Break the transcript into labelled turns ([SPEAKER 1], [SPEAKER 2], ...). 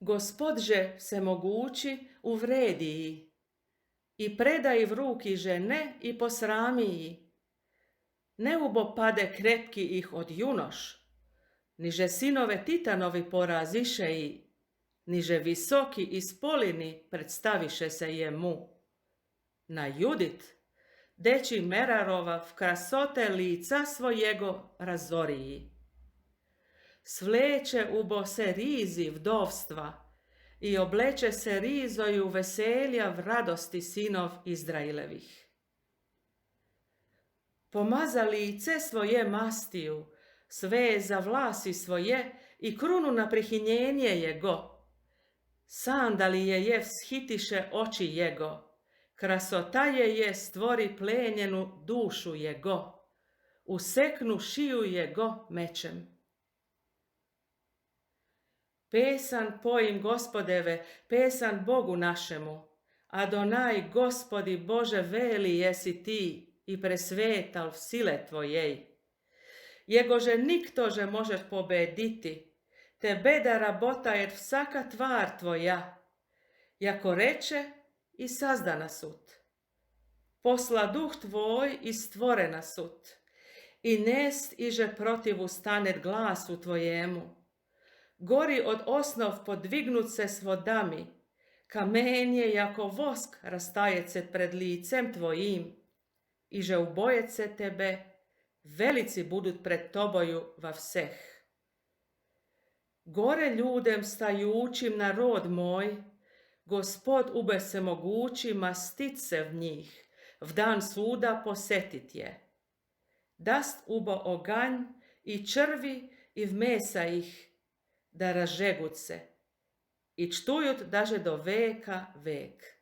[SPEAKER 1] Gospodže se mogući uvrediji i predaj v ruki žene i posramiji. Ne ubo pade krepki ih od junoš, niže sinove Titanovi poraziše i, niže visoki ispolini predstaviše se jemu. Na Judit, deči Merarova v krasote lica svojego razoriji. Svleče ubo se rizi vdovstva i obleče se rizoju veselja v radosti sinov Izrailevih. Pomaza lice svoje mastiju, sve za vlasi svoje i krunu na prihinjenje jego. Sandalije je shitiše oči jego, krasotaje je stvori plenjenu dušu jego, useknu šiju jego mečem. Pesan poim Gospodeve, pesan Bogu našemu, Adonaj Gospodi Bože veli jesi ti i presvetal v sile tvojej. Jegože niktože možeš pobediti, tebe da rabotajet vsaka tvar tvoja, jako reče i sazdana sut. Posla duh tvoj i stvorena sut, i nest iže protivu stanet glasu tvojemu. Gori od osnov podvignut se s vodami, kamenje jako vosk rastajet se pred licem tvojim, iže ubojet se tebe, velici budut pred toboju va vseh. Gore ljudem stajućim narod moj, Gospod ube se mogući mastit se v njih, v dan suda posetit je. Dast ubo oganj i črvi i v mesa ih, da razžegut se, i čtujut daže do veka vek.